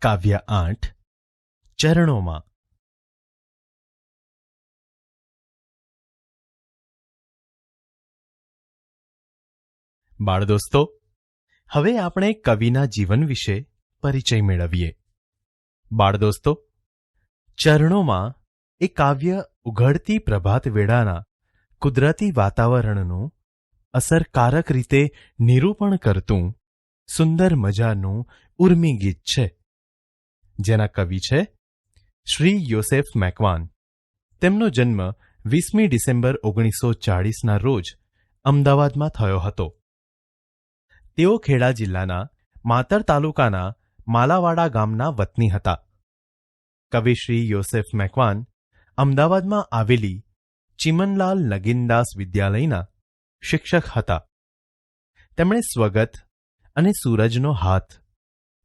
કાવ્ય 8 ચરણોમાં. બાળદોસ્તો, હવે આપણે કવિના જીવન વિશે પરિચય મેળવીએ. બાળદોસ્તો, ચરણોમાં એ કાવ્ય ઉઘડતી પ્રભાત વેળાના કુદરતી વાતાવરણનું અસરકારક રીતે નિરૂપણ કરતું સુંદર મજાનું ઉર્મી ગીત છે, જેના કવિ છે શ્રી યોસેફ મેકવાન. તેમનો જન્મ 20મી ડિસેમ્બર 1940ના રોજ અમદાવાદમાં થયો હતો. તેઓ ખેડા જિલ્લાના માતર તાલુકાના માલાવાડા ગામના વતની હતા. કવિ શ્રી યોસેફ મેકવાન અમદાવાદમાં આવેલી ચિમનલાલ નગીનદાસ વિદ્યાલયના શિક્ષક હતા. તેમણે સ્વગત અને સૂરજનો હાથ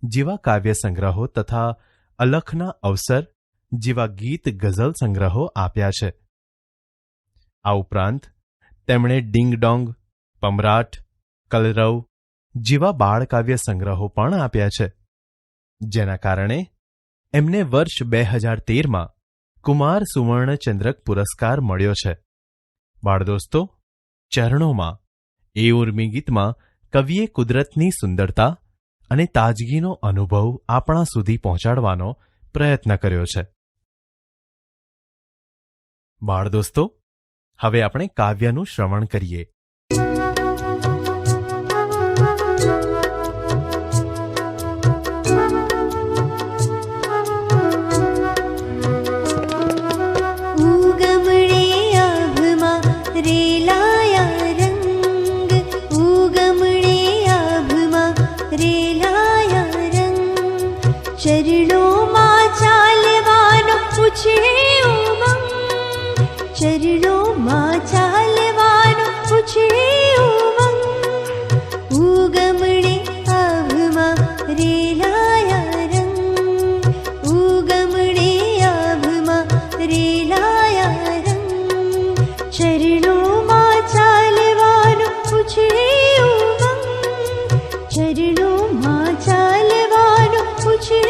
જેવા કાવ્ય સંગ્રહો તથા અલખના અવસર જેવા ગીત ગઝલ સંગ્રહો આપ્યા છે. આ ઉપરાંત તેમણે ડિંગ ડોંગ, પમરાટ, કલરવ જેવા બાળકાવ્ય સંગ્રહો પણ આપ્યા છે, જેના કારણે એમને વર્ષ 2013માં કુમાર સુવર્ણચંદ્રક પુરસ્કાર મળ્યો છે. બાળદોસ્તો, ચરણોમાં એ ઉર્મી ગીતમાં કવિએ કુદરતની સુંદરતા અને તાજગીનો અનુભવ આપણા સુધી પહોંચાડવાનો પ્રયત્ન કર્યો છે. બાળદોસ્તો, હવે આપણે કાવ્યનું શ્રવણ કરીએ. ચરણોમાં ચાલવાનો પૂછે ઉમંગ, ચરણોમાં ચાલવાનો પૂછે ઉમંગ. ઉગમણે આભમાં રેલાયા રંગ, ઉગમણે આભમાં રેલાયા રંગ. ચરણોમાં ચાલવાનો પૂછે ઉમંગ, ચરણોમાં ચાલવાનો પૂછે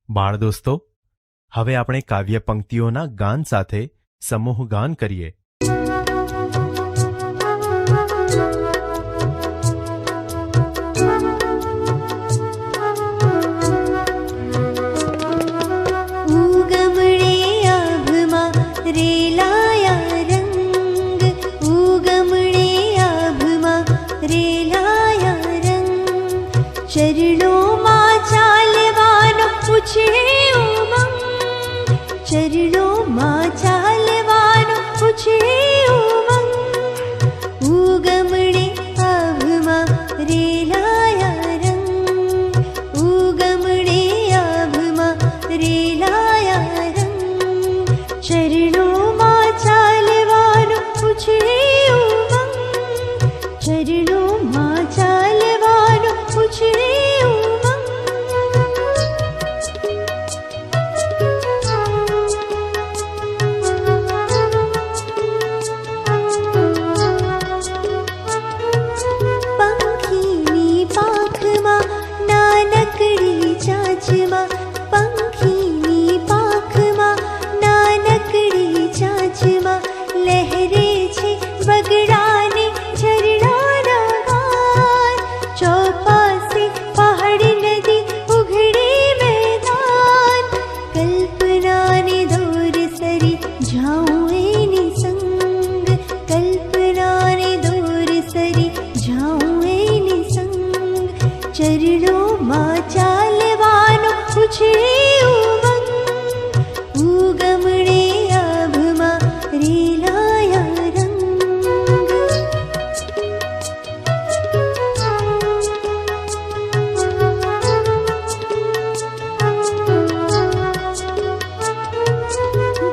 બાળદોસ્તો, હવે આપણે કાવ્ય પંક્તિઓના ગાન સાથે સમૂહ ગાન કરીએ. ચરણોમાં ચાલવાનો પૂછે ઉમંગ, ચરણોમાં ચાલવાનો પૂછે ઉમંગ. ઉગમણે આભમાં રેલાયા રંગ, ઉગમણે આભમાં રેલાયા રંગ. ચરણોમાં ચાલવાનો પૂછે ઉમંગ, ચરણોમાં ચાલવાનો પૂછે ઉમંગ. પંખીની પાંખમાં નાનકડી ચાંચમાં, પંખીની પાંખમાં નાનકડી ચાંચમાં લહેરે છે બગડાને ઝરણાના ગાન. ચોપાસે પહાડ નદી ઉઘડે મેદાન, કલ્પનાને દોર સરી જાઉં એની સંગ, કલ્પનાને દોર સરી જાઉં એની સંગ. ચરણોમાં ચાલવાનો પૂછે ઉમંગ, ઉગમણે આભમાં રેલાયા રંગ.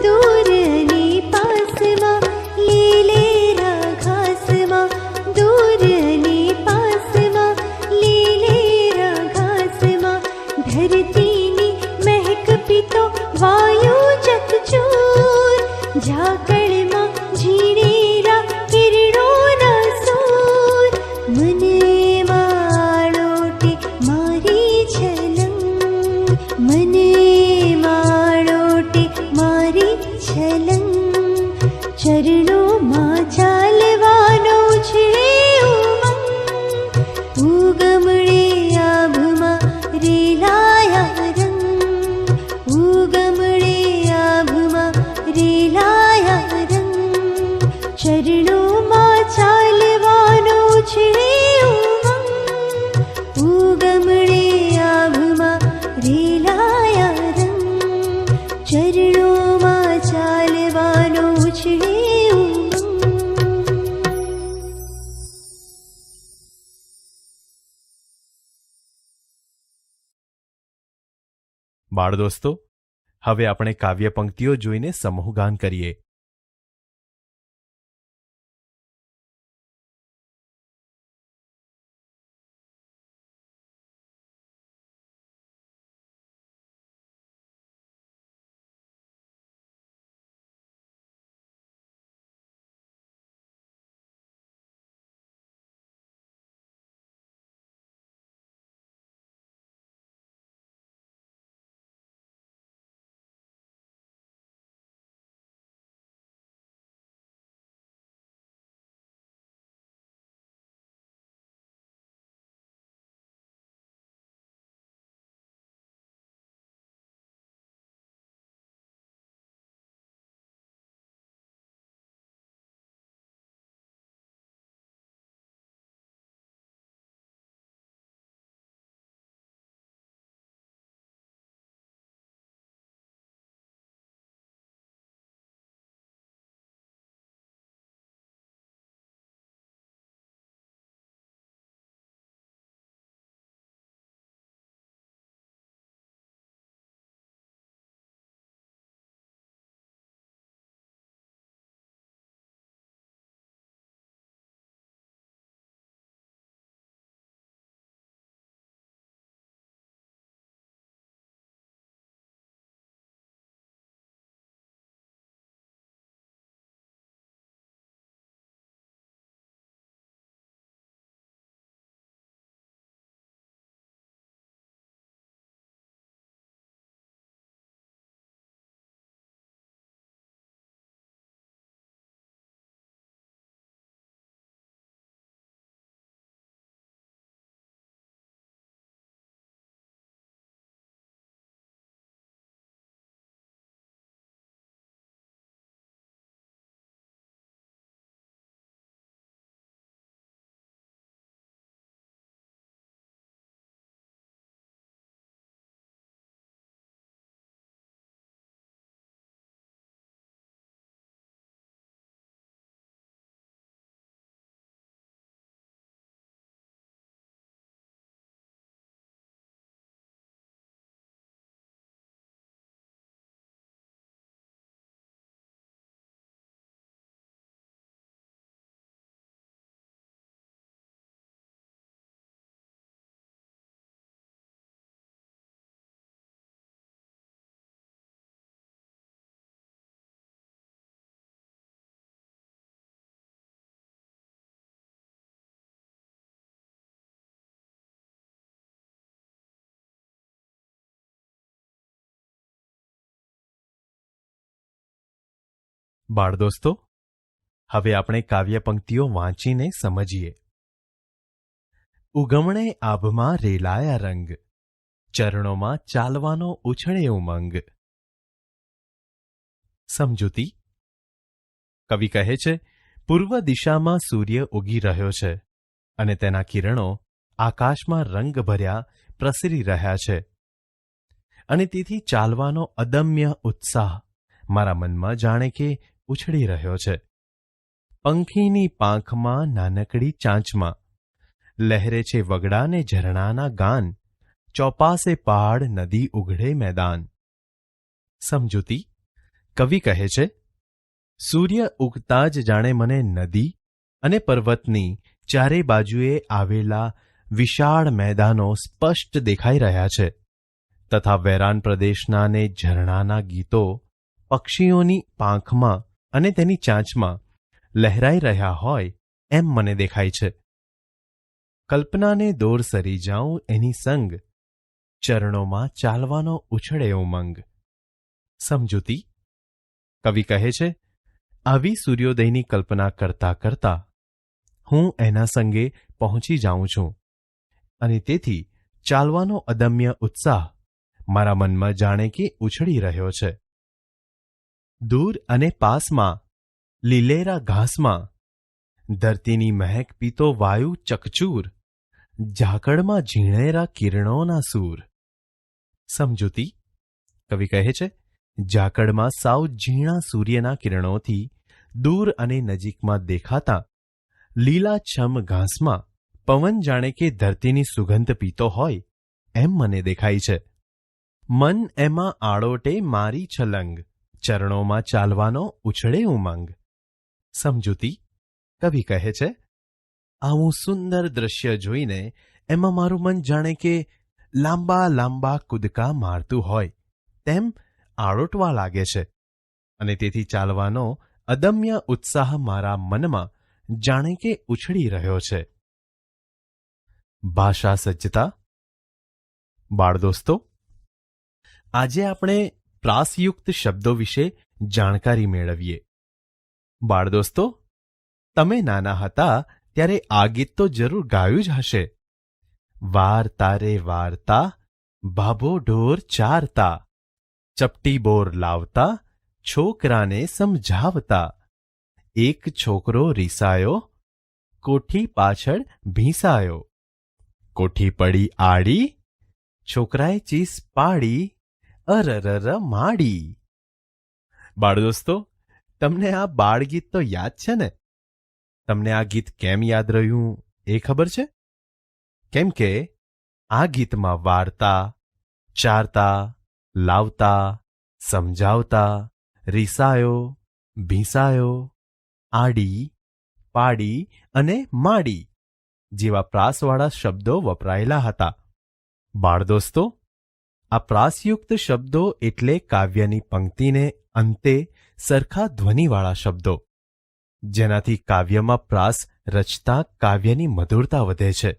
દૂર અને પાસમાં લીલેરા ઘાસમાં, દૂર અને પાસમાં લીલેરા ઘાસમાં ધરતીની મહેક પીતો વાયુ ચકચોર. ઝાકળમાં ઝીણેરા કિરણોના સૂર, મને માળોટે મારી છલંગ, મને માળોટે મારી છલંગ. ચરણોમાં ચાલવાનો છે ઉમંગ, ઉગમણે આભમાં રેલાયા રંગ, ઉગમણે આભમાં રેલાયા રંગ. ચરણોમાં ચાલવાનો છે ઉમંગ, ઉગમણે આભમાં રેલાયા રંગ. ચરણોમાં ચાલવાનો છે ઉમંગ. બાળ દોસ્તો, હવે આપણે કાવ્ય પંક્તિઓ જોઈને સમૂહગાન કરીએ. બાળ દોસ્તો, હવે આપણે કાવ્ય પંક્તિઓ વાંચીને સમજીએ. ઉગમણે આભમાં રેલાયા રંગ, ચરણોમાં ચાલવાનો ઉછળે ઉમંગ. સમજૂતી. કવિ કહે છે, પૂર્વ દિશામાં સૂર્ય ઉગી રહ્યો છે અને તેના કિરણો આકાશમાં રંગ ભર્યા પ્રસરી રહ્યા છે અને તેથી ચાલવાનો અદમ્ય ઉત્સાહ મારા મનમાં જાણે કે ઉછળી રહ્યો છે. પંખીની પાંખમાં નાનકડી ચાંચમાં લહેરે છે વગડાને ઝરણાના ગાન, ચોપાસે પહાડ નદી ઉઘડે મેદાન. સમજૂતી. કવિ કહે છે, સૂર્ય ઉગતા જ જાણે મને નદી અને પર્વતની ચારે બાજુએ આવેલા વિશાળ મેદાનો સ્પષ્ટ દેખાઈ રહ્યા છે તથા વેરાન પ્રદેશના ને ઝરણાના ગીતો પક્ષીઓની પાંખમાં અને તેની ચાંચમાં લહેરાઈ રહ્યા હોય એમ મને દેખાય છે. કલ્પનાને દોર સરી જાઉં એની સંગ, ચરણોમાં ચાલવાનો ઉછળે ઉમંગ. સમજૂતી. કવિ કહે છે, આવી સૂર્યોદયની કલ્પના કરતા કરતા હું એના સંગે પહોંચી જાઉં છું અને તેથી ચાલવાનો અદમ્ય ઉત્સાહ મારા મનમાં જાણે કે ઉછળી રહ્યો છે. દૂર અને પાસમાં લીલેરા ઘાસમાં ધરતીની મહેક પીતો વાયુ ચકચૂર, ઝાકળમાં ઝીણેરા કિરણોના સૂર. સમજૂતી. કવિ કહે છે, ઝાકળમાં સાવ ઝીણા સૂર્યના કિરણોથી દૂર અને નજીકમાં દેખાતા લીલાછમ ઘાસમાં પવન જાણે કે ધરતીની સુગંધ પીતો હોય એમ મને દેખાય છે. મન એમાં આળોટે મારી છલંગ, ચરણોમાં ચાલવાનો ઉછળે ઉમંગ. સમજૂતી. કવિ કહે છે, આવું સુંદર દ્રશ્ય જોઈને એમાં મારું મન જાણે કે લાંબા લાંબા કૂદકા મારતું હોય તેમ આળોટવા લાગે છે અને તેથી ચાલવાનો અદમ્ય ઉત્સાહ મારા મનમાં જાણે કે ઉછળી રહ્યો છે. ભાષા સજ્જતા. બાળ દોસ્તો, આજે આપણે પ્રાસયુક્ત શબ્દો વિશે જાણકારી મેળવીએ. બાળ દોસ્તો, તમે નાના હતા ત્યારે આ ગીત તો જરૂર ગાયું જ હશે. વારતા રે વારતા, ભાભો ઢોર ચારતા, ચપટી બોર લાવતા, છોકરાને સમજાવતા. એક છોકરો રીસાયો, કોઠી પાછળ ભીંસાયો. કોઠી પડી આડી, છોકરાએ ચીસ પાડી, અરરર માડી. બાળ દોસ્તો, તમને આ બાળગીત તો યાદ છે ને? તમને આ ગીત કેમ યાદ રહ્યું એ ખબર છે? કેમ કે આ ગીતમાં વાર્તા, ચારતા, લાવતા, સમજાવતા, રીસાયો, ભીંસાયો, આડી, પાડી અને માડી જેવા પ્રાસવાળા શબ્દો વપરાયેલા હતા. બાળ દોસ્તો, આ પ્રાસયુક્ત શબ્દો એટલે કાવ્યની પંક્તિને અંતે સરખા ધ્વનિવાળા શબ્દો, જેનાથી કાવ્યમાં પ્રાસ રચતા કાવ્યની મધુરતા વધે છે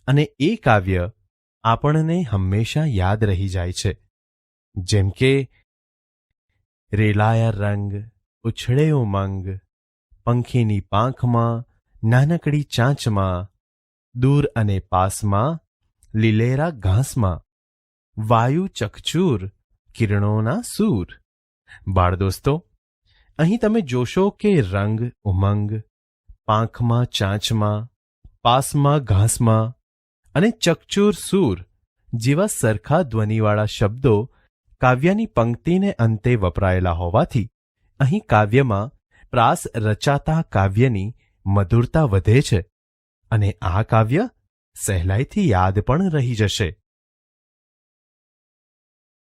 અને એ કાવ્ય આપણને હંમેશા યાદ રહી જાય છે. જેમ કે રેલાયા રંગ, ઉછળે ઉમંગ, પંખીની પાંખમાં, નાનકડી ચાંચમાં, દૂર અને પાસમાં, લીલેરા ઘાસમાં, વાયુ ચકચૂર, કિરણોના સૂર. બાળ દોસ્તો, અહીં તમે જોશો કે રંગ, ઉમંગ, પાંખમાં ચાંચમાં, પાસમાં ઘાસમાં અને ચકચૂર સૂર જેવા સરખા ધ્વનિવાળા શબ્દો કાવ્યની પંક્તિને અંતે વપરાયેલા હોવાથી અહીં કાવ્યમાં પ્રાસ રચાતા કાવ્યની મધુરતા વધે છે અને આ કાવ્ય સહેલાઈથી યાદ પણ રહી જશે.